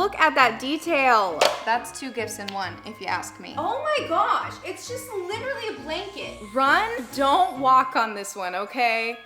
look at that detail. That's 2 gifts in one, if you ask me. Oh my gosh, it's just literally a blanket. Run, don't walk on this one, okay?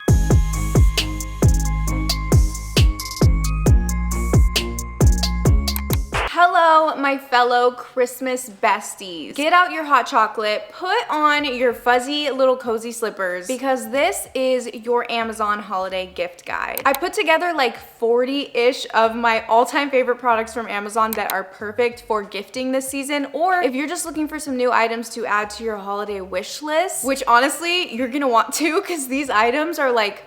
Hello, my fellow Christmas besties. Get out your hot chocolate, put on your fuzzy little cozy slippers, because this is your Amazon holiday gift guide. I put together like 40-ish of my all-time favorite products from Amazon that are perfect for gifting this season, or if you're just looking for some new items to add to your holiday wish list, which honestly, you're gonna want to, because these items are like,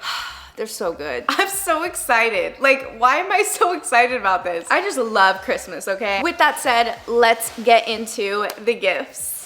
they're so good. I'm so excited. Like, why am I so excited about this? I just love Christmas, okay? With that said, let's get into the gifts.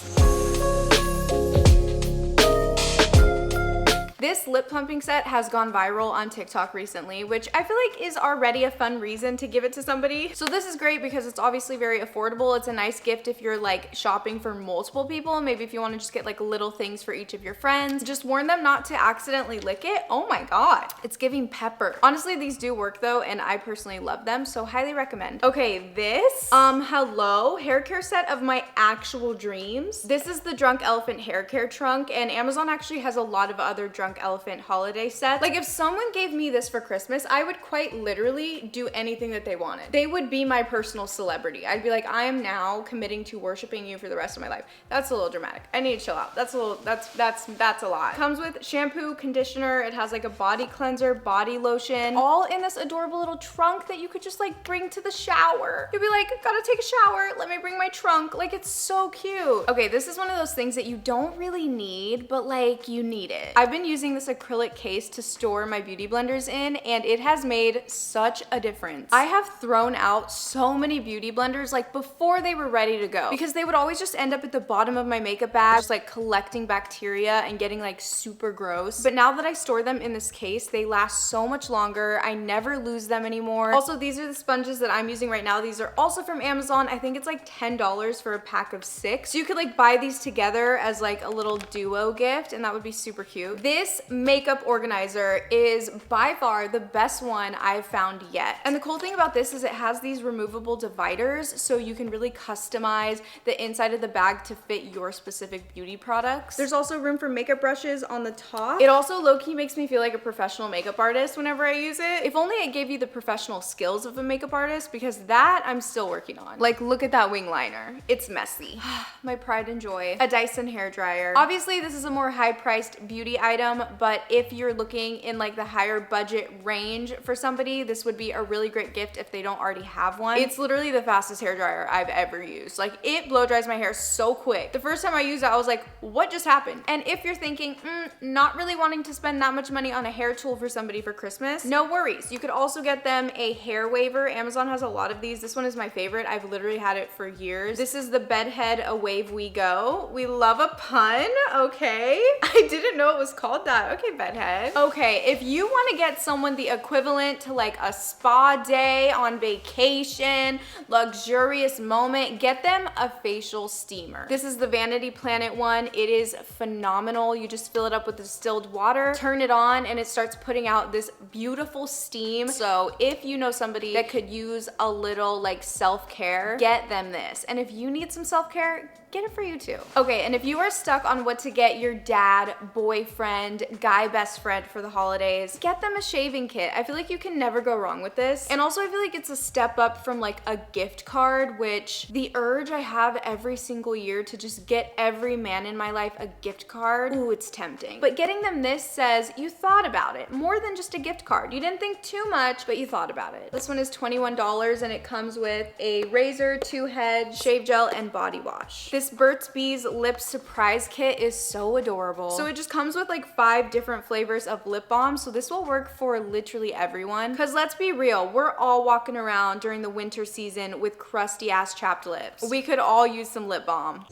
This lip plumping set has gone viral on TikTok recently, which I feel like is already a fun reason to give it to somebody. So this is great because it's obviously very affordable. It's a nice gift if you're like shopping for multiple people. Maybe if you want to just get like little things for each of your friends. Just warn them not to accidentally lick it. Oh my God, it's giving pepper. Honestly, these do work though, and I personally love them, so highly recommend. Okay, this, hello, hair care set of my actual dreams. This is the Drunk Elephant hair care trunk, and Amazon actually has a lot of other Drunk Elephant holiday sets. Like if someone gave me this for Christmas, I would quite literally do anything that they wanted. They would be my personal celebrity. I'd be like, I am now committing to worshiping you for the rest of my life. That's a little dramatic. I need to chill out. That's a lot. Comes with shampoo, conditioner. It has like a body cleanser, body lotion, all in this adorable little trunk that you could just like bring to the shower. You'd be like, gotta take a shower. Let me bring my trunk. Like it's so cute. Okay, this is one of those things that you don't really need, but like you need it. I've been using this acrylic case to store my beauty blenders in, and it has made such a difference. I have thrown out so many beauty blenders like before they were ready to go, because they would always just end up at the bottom of my makeup bag, just like collecting bacteria and getting like super gross. But now that I store them in this case, they last so much longer. I never lose them anymore. Also, these are the sponges that I'm using right now. These are also from Amazon. I think it's like $10 for a pack of 6. So you could like buy these together as like a little duo gift, and that would be super cute. This makeup organizer is by far the best one I've found yet. And the cool thing about this is it has these removable dividers, so you can really customize the inside of the bag to fit your specific beauty products. There's also room for makeup brushes on the top. It also low-key makes me feel like a professional makeup artist whenever I use it. If only it gave you the professional skills of a makeup artist, because that I'm still working on. Like, look at that wing liner. It's messy. My pride and joy. A Dyson hairdryer. Obviously, this is a more high-priced beauty item, but if you're looking in like the higher budget range for somebody, this would be a really great gift if they don't already have one. It's literally the fastest hairdryer I've ever used. Like it blow dries my hair so quick. The first time I used it, I was like, what just happened? And if you're thinking, not really wanting to spend that much money on a hair tool for somebody for Christmas, no worries. You could also get them a hair waver. Amazon has a lot of these. This one is my favorite. I've literally had it for years. This is the Bedhead A Wave We Go. We love a pun, okay? I didn't know it was called that. Okay, Bedhead. Okay, if you want to get someone the equivalent to like a spa day on vacation, luxurious moment, get them a facial steamer. This is the Vanity Planet one. It is phenomenal. You just fill it up with distilled water, turn it on, and it starts putting out this beautiful steam. So if you know somebody that could use a little like self-care, get them this. And if you need some self-care, get it for you too. Okay, and if you are stuck on what to get your dad, boyfriend, guy best friend for the holidays, get them a shaving kit. I feel like you can never go wrong with this. And also I feel like it's a step up from like a gift card, which the urge I have every single year to just get every man in my life a gift card, ooh, it's tempting. But getting them this says you thought about it, more than just a gift card. You didn't think too much, but you thought about it. This one is $21 and it comes with a razor, 2 heads, shave gel, and body wash. This Burt's Bees lip surprise kit is so adorable. So it just comes with like 5 different flavors of lip balm, so this will work for literally everyone. Because let's be real, we're all walking around during the winter season with crusty ass chapped lips. We could all use some lip balm.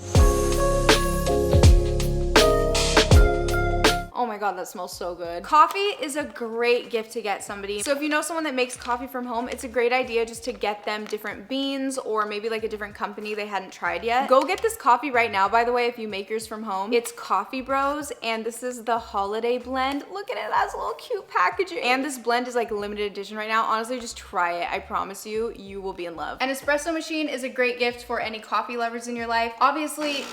Oh my God, that smells so good. Coffee is a great gift to get somebody. So if you know someone that makes coffee from home, it's a great idea just to get them different beans or maybe like a different company they hadn't tried yet. Go get this coffee right now, by the way, if you make yours from home. It's Coffee Bros, and this is the holiday blend. Look at it, it has a little cute packaging. And this blend is like limited edition right now. Honestly, just try it. I promise you, you will be in love. An espresso machine is a great gift for any coffee lovers in your life. Obviously,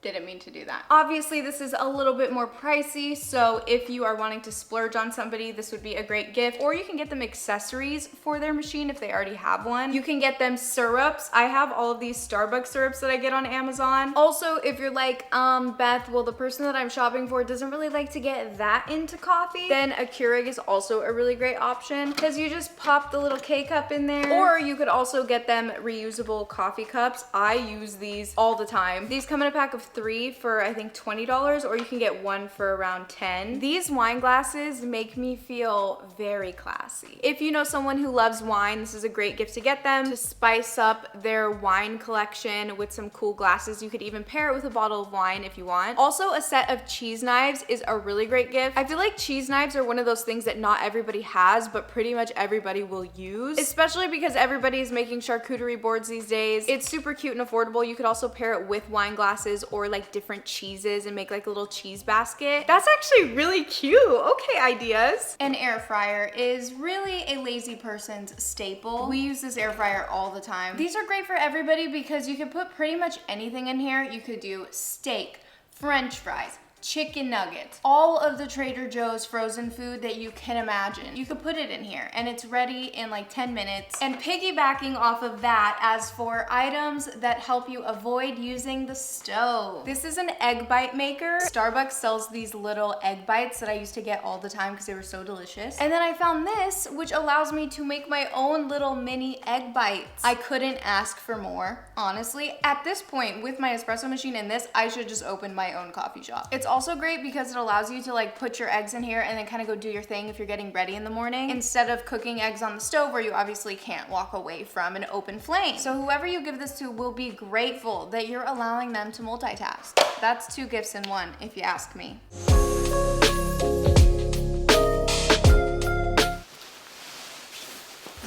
didn't mean to do that. Obviously, this is a little bit more pricey, so if you are wanting to splurge on somebody, this would be a great gift. Or you can get them accessories for their machine if they already have one. You can get them syrups. I have all of these Starbucks syrups that I get on Amazon. Also, if you're like, Beth, well, the person that I'm shopping for doesn't really like to get that into coffee, then a Keurig is also a really great option because you just pop the little K-cup in there. Or you could also get them reusable coffee cups. I use these all the time. These come in a pack of 3 for I think $20, or you can get one for around 10. These wine glasses make me feel very classy. If you know someone who loves wine, this is a great gift to get them to spice up their wine collection with some cool glasses. You could even pair it with a bottle of wine if you want. Also, a set of cheese knives is a really great gift. I feel like cheese knives are one of those things that not everybody has, but pretty much everybody will use, especially because everybody is making charcuterie boards these days. It's super cute and affordable. You could also pair it with wine glasses or like different cheeses and make like a little cheese basket. That's actually really cute. Okay, ideas. An air fryer is really a lazy person's staple. We use this air fryer all the time. These are great for everybody because you can put pretty much anything in here. You could do steak, French fries, chicken nuggets, all of the Trader Joe's frozen food that you can imagine. You could put it in here and it's ready in like 10 minutes. And piggybacking off of that, as for items that help you avoid using the stove, this is an egg bite maker. Starbucks sells these little egg bites that I used to get all the time because they were so delicious. And then I found this, which allows me to make my own little mini egg bites. I couldn't ask for more, honestly. At this point, with my espresso machine and this, I should just open my own coffee shop. It's also great because it allows you to like put your eggs in here and then kind of go do your thing if you're getting ready in the morning, instead of cooking eggs on the stove where you obviously can't walk away from an open flame. So whoever you give this to will be grateful that you're allowing them to multitask. That's 2 gifts in one, if you ask me.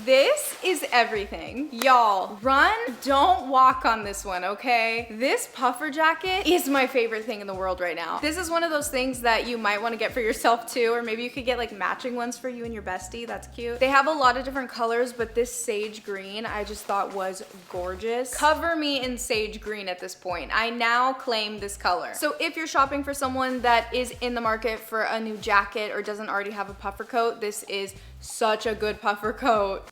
This is everything. Y'all, run, don't walk on this one, okay? This puffer jacket is my favorite thing in the world right now. This is one of those things that you might want to get for yourself too, or maybe you could get like matching ones for you and your bestie. That's cute. They have a lot of different colors, but this sage green I just thought was gorgeous. Cover me in sage green at this point. I now claim this color. So if you're shopping for someone that is in the market for a new jacket or doesn't already have a puffer coat, this is such a good puffer coat.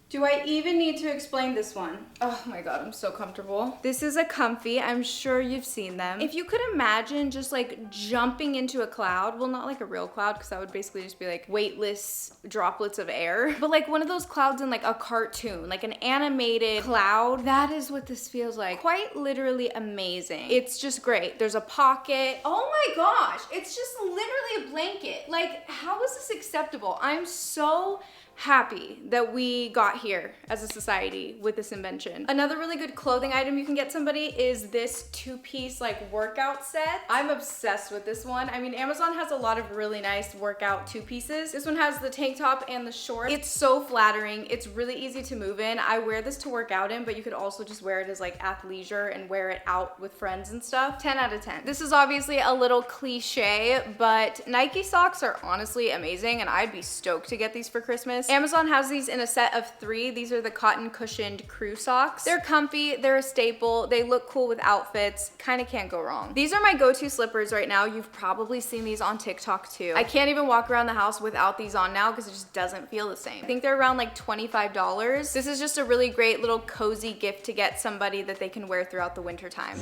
Do I even need to explain this one? Oh my God, I'm so comfortable. This is a comfy. I'm sure you've seen them. If you could imagine just like jumping into a cloud, well, not like a real cloud, because that would basically just be like weightless droplets of air, but like one of those clouds in like a cartoon, like an animated cloud. That is what this feels like. Quite literally amazing. It's just great. There's a pocket. Oh my gosh, it's just literally a blanket. Like, how is this acceptable? I'm so happy that we got here as a society with this invention. Another really good clothing item you can get somebody is this 2-piece like workout set. I'm obsessed with this one. I mean, Amazon has a lot of really nice workout 2-pieces. This one has the tank top and the shorts. It's so flattering. It's really easy to move in. I wear this to work out in, but you could also just wear it as like athleisure and wear it out with friends and stuff. 10 out of 10. This is obviously a little cliche, but Nike socks are honestly amazing, and I'd be stoked to get these for Christmas. Amazon has these in a set of 3. These are the cotton cushioned crew socks. They're comfy, they're a staple, they look cool with outfits, kind of can't go wrong. These are my go-to slippers right now. You've probably seen these on TikTok too. I can't even walk around the house without these on now because it just doesn't feel the same. I think they're around like $25. This is just a really great little cozy gift to get somebody that they can wear throughout the winter time.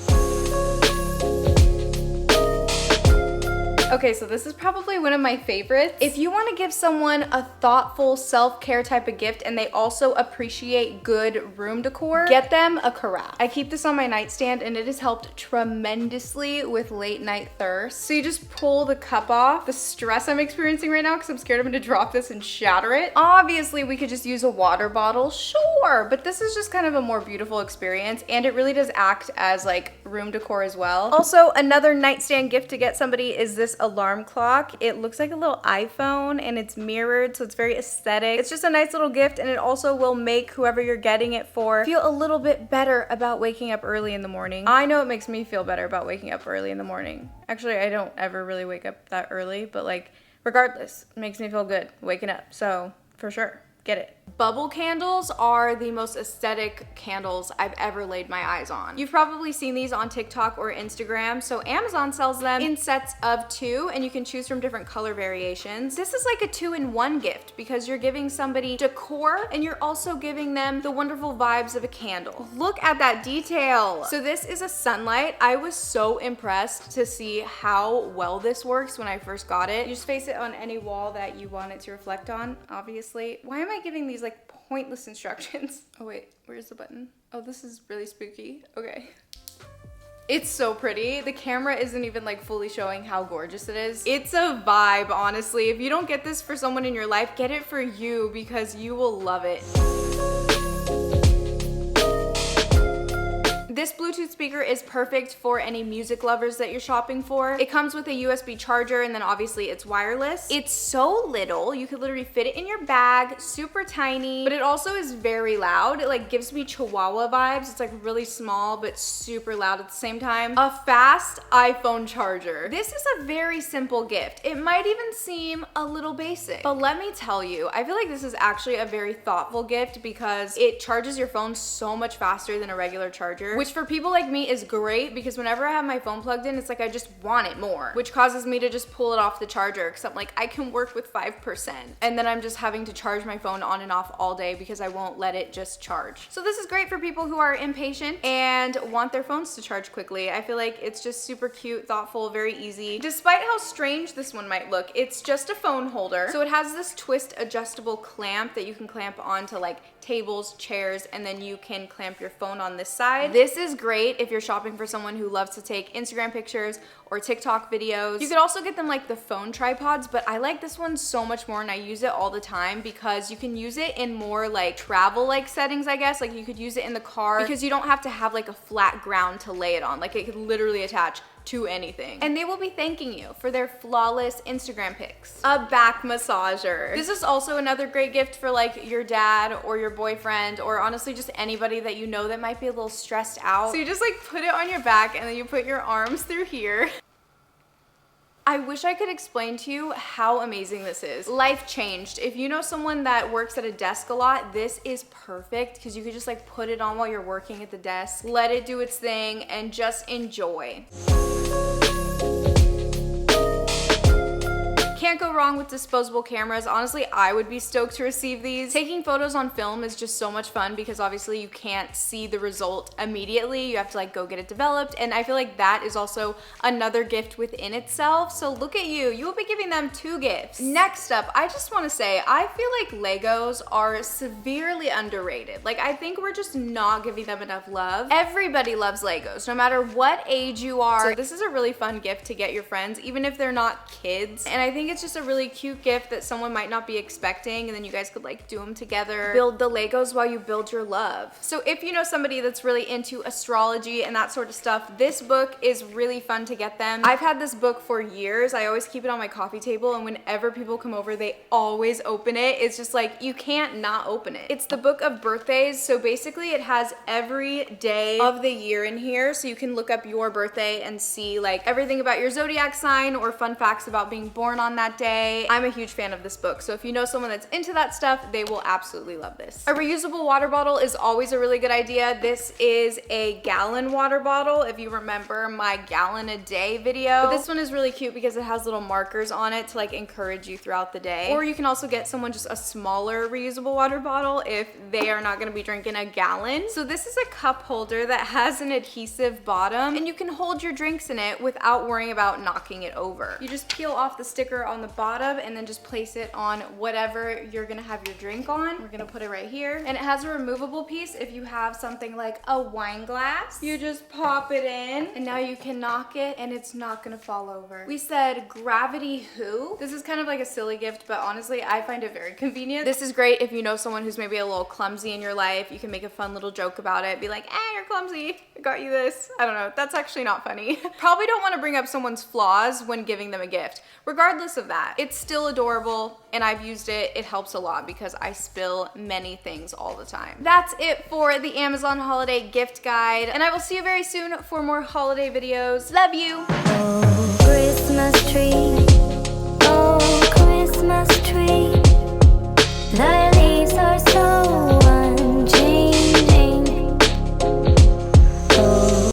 Okay, so this is probably one of my favorites. If you want to give someone a thoughtful self-care type of gift and they also appreciate good room decor, get them a carafe. I keep this on my nightstand and it has helped tremendously with late night thirst. So you just pull the cup off. The stress I'm experiencing right now because I'm scared I'm gonna drop this and shatter it. Obviously, we could just use a water bottle, sure, but this is just kind of a more beautiful experience and it really does act as like room decor as well. Also, another nightstand gift to get somebody is this alarm clock. It looks like a little iPhone and it's mirrored, so it's very aesthetic. It's just a nice little gift and it also will make whoever you're getting it for feel a little bit better about waking up early in the morning. I know it makes me feel better about waking up early in the morning. Actually, I don't ever really wake up that early, but like regardless, it makes me feel good waking up. So for sure, get it. Bubble candles are the most aesthetic candles I've ever laid my eyes on. You've probably seen these on TikTok or Instagram. So Amazon sells them in sets of 2 and you can choose from different color variations. This is like a 2-in-1 gift because you're giving somebody decor and you're also giving them the wonderful vibes of a candle. Look at that detail. So this is a sunlight. I was so impressed to see how well this works when I first got it. You just face it on any wall that you want it to reflect on, obviously. Why am I giving these like pointless instructions? Oh wait, where's the button? Oh, this is really spooky. Okay. It's so pretty. The camera isn't even like fully showing how gorgeous it is. It's a vibe, honestly. If you don't get this for someone in your life, get it for you because you will love it. This Bluetooth speaker is perfect for any music lovers that you're shopping for. It comes with a USB charger and then obviously it's wireless. It's so little, you could literally fit it in your bag, super tiny, but it also is very loud. It like gives me Chihuahua vibes. It's like really small, but super loud at the same time. A fast iPhone charger. This is a very simple gift. It might even seem a little basic, but let me tell you, I feel like this is actually a very thoughtful gift because it charges your phone so much faster than a regular charger, which for people like me is great because whenever I have my phone plugged in, it's like I just want it more, which causes me to just pull it off the charger because I'm like, I can work with 5%. And then I'm just having to charge my phone on and off all day because I won't let it just charge. So this is great for people who are impatient and want their phones to charge quickly. I feel like it's just super cute, thoughtful, very easy. Despite how strange this one might look, it's just a phone holder. So it has this twist adjustable clamp that you can clamp onto like tables, chairs, and then you can clamp your phone on this side. This is great if you're shopping for someone who loves to take Instagram pictures or TikTok videos. You could also get them like the phone tripods, but I like this one so much more and I use it all the time because you can use it in more like travel like settings, I guess. Like you could use it in the car because you don't have to have like a flat ground to lay it on. Like it could literally attach to anything. And they will be thanking you for their flawless Instagram pics. A back massager. This is also another great gift for like your dad or your boyfriend or honestly just anybody that you know that might be a little stressed out. So you just like put it on your back and then you put your arms through here. I wish I could explain to you how amazing this is. Life changed. If you know someone that works at a desk a lot, this is perfect because you could just like put it on while you're working at the desk, let it do its thing, and just enjoy. Can't go wrong with disposable cameras. Honestly, I would be stoked to receive these. Taking photos on film is just so much fun because obviously you can't see the result immediately. You have to like go get it developed. And I feel like that is also another gift within itself. So look at you. You will be giving them 2 gifts. Next up, I just want to say, I feel like Legos are severely underrated. Like I think we're just not giving them enough love. Everybody loves Legos, no matter what age you are. So this is a really fun gift to get your friends, even if they're not kids. And I think it's just a really cute gift that someone might not be expecting, and then you guys could like do them together, build the Legos while you build your love. So if you know somebody that's really into astrology and that sort of stuff, this book is really fun to get them. I've had this book for years. I always keep it on my coffee table, and whenever people come over, they always open it. It's just like, you can't not open it. It's the book of birthdays. So basically it has every day of the year in here. So you can look up your birthday and see like everything about your zodiac sign or fun facts about being born on that that day. I'm a huge fan of this book, so if you know someone that's into that stuff, they will absolutely love this. A reusable water bottle is always a really good idea. This is a gallon water bottle, if you remember my gallon a day video. But this one is really cute because it has little markers on it to like encourage you throughout the day. Or you can also get someone just a smaller reusable water bottle if they are not gonna be drinking a gallon. So this is a cup holder that has an adhesive bottom, and you can hold your drinks in it without worrying about knocking it over. You just peel off the sticker on the bottom and then just place it on whatever you're gonna have your drink on. We're gonna put it right here. And it has a removable piece if you have something like a wine glass. You just pop it in and now you can knock it and it's not gonna fall over. We said gravity who? This is kind of like a silly gift, but honestly, I find it very convenient. This is great if you know someone who's maybe a little clumsy in your life. You can make a fun little joke about it. Be like, you're clumsy. I got you this. I don't know. That's actually not funny. Probably don't want to bring up someone's flaws when giving them a gift. Regardless of that, it's still adorable and I've used it. It helps a lot because I spill many things all the time. That's it for the Amazon holiday gift guide, and I will see you very soon for more holiday videos. Love you. Oh, Christmas tree. Oh, Christmas tree.